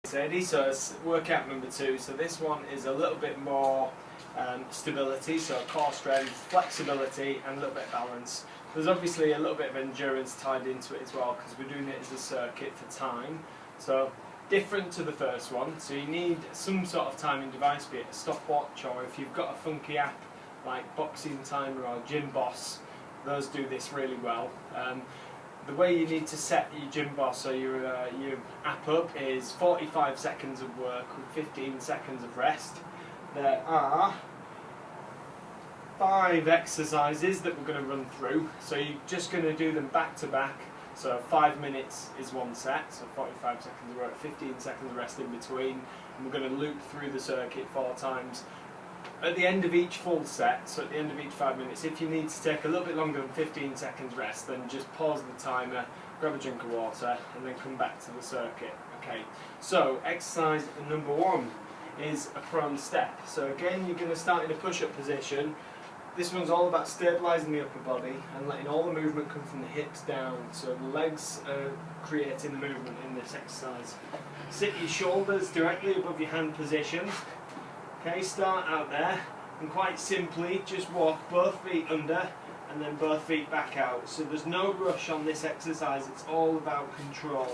Sadie, so it's workout number 2. So this one is a little bit more stability, so core strength, flexibility and a little bit of balance. There's obviously a little bit of endurance tied into it as well because we're doing it as a circuit for time. So different to the first one, so you need some sort of timing device, be it a stopwatch or if you've got a funky app like Boxing Timer or Gym Boss, those do this really well. The way you need to set your Gym Boss or your app up is 45 seconds of work with 15 seconds of rest. There are 5 exercises that we're going to run through, so you're just going to do them back to back. So 5 minutes is one set, so 45 seconds of work, 15 seconds of rest in between, and we're going to loop through the circuit 4 times. At the end of each full set, so at the end of each 5 minutes, if you need to take a little bit longer than 15 seconds rest, then just pause the timer, grab a drink of water, and then come back to the circuit. Okay, so exercise number 1 is a prawn step. So again, you're going to start in a push-up position. This one's all about stabilising the upper body and letting all the movement come from the hips down. So the legs are creating the movement in this exercise. Sit your shoulders directly above your hand position. Okay, start out there and quite simply just walk both feet under and then both feet back out. So there's no rush on this exercise, it's all about control.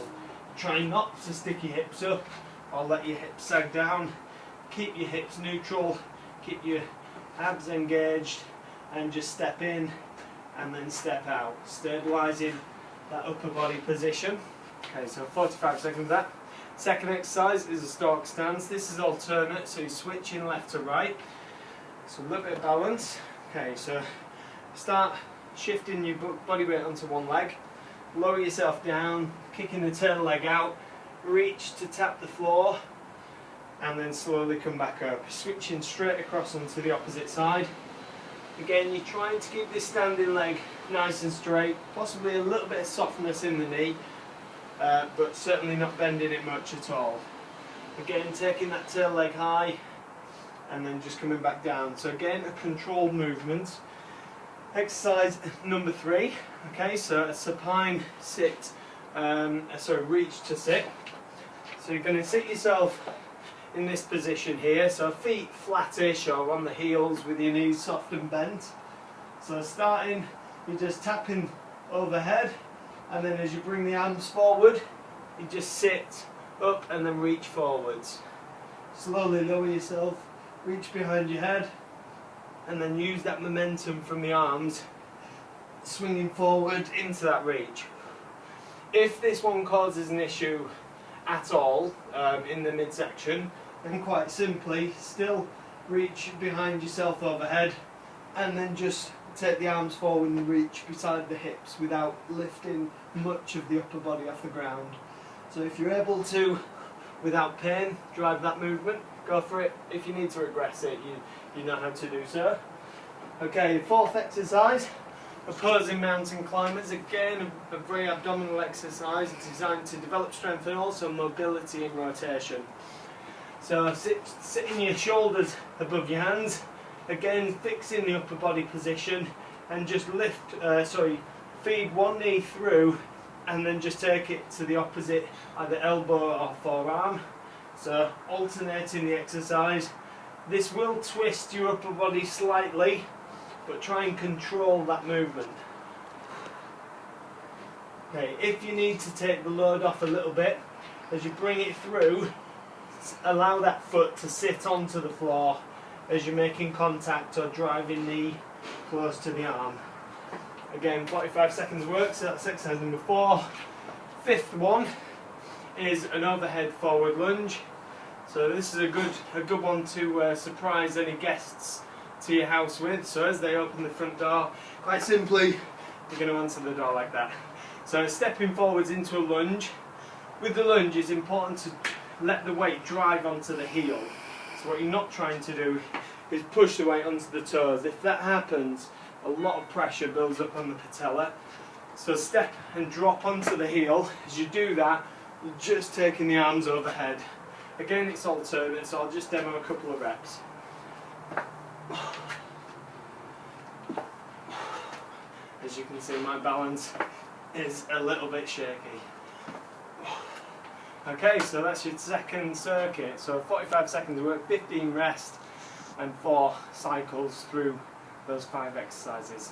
Try not to stick your hips up or let your hips sag down. Keep your hips neutral, keep your abs engaged and just step in and then step out, stabilising that upper body position. Okay, so 45 seconds of that. Second exercise is a stork stance. This is alternate, so you're switching left to right. So a little bit of balance. Okay, so start shifting your body weight onto one leg. Lower yourself down, kicking the tail leg out. Reach to tap the floor, and then slowly come back up. Switching straight across onto the opposite side. Again, you're trying to keep this standing leg nice and straight. Possibly a little bit of softness in the knee. But certainly not bending it much at all. Again, taking that tail leg high and then just coming back down. So again, a controlled movement. Exercise number 3. Okay, so a supine sit, reach to sit. So you're going to sit yourself in this position here. So feet flattish or on the heels with your knees soft and bent. So starting, you're just tapping overhead. And then as you bring the arms forward, you just sit up and then reach forwards. Slowly lower yourself, reach behind your head, and then use that momentum from the arms, swinging forward into that reach. If this one causes an issue at all in the midsection, then quite simply, still reach behind yourself overhead, and then just take the arms forward and reach beside the hips without lifting much of the upper body off the ground. So if you're able to, without pain, drive that movement, go for it. If you need to regress it, you know how to do so. Okay, 4th exercise, opposing mountain climbers. Again, a very abdominal exercise. It's designed to develop strength and also mobility and rotation. So sitting your shoulders above your hands. Again, fixing the upper body position and just feed one knee through and then just take it to the opposite, either elbow or forearm. So alternating the exercise. This will twist your upper body slightly, but try and control that movement. Okay, if you need to take the load off a little bit, as you bring it through, allow that foot to sit onto the floor as you're making contact or driving knee close to the arm. Again, 45 seconds work, so that's exercise number 4. 5th one is an overhead forward lunge. So this is a good one to surprise any guests to your house with. So as they open the front door, quite simply, you're going to answer the door like that. So stepping forwards into a lunge. With the lunge, it's important to let the weight drive onto the heel. So what you're not trying to do is push the weight onto the toes. If that happens, a lot of pressure builds up on the patella. So step and drop onto the heel. As you do that, you're just taking the arms overhead. Again, it's alternate, so I'll just demo a couple of reps. As you can see, my balance is a little bit shaky. Okay, so that's your second circuit. So 45 seconds work, 15 rest, and 4 cycles through those 5 exercises.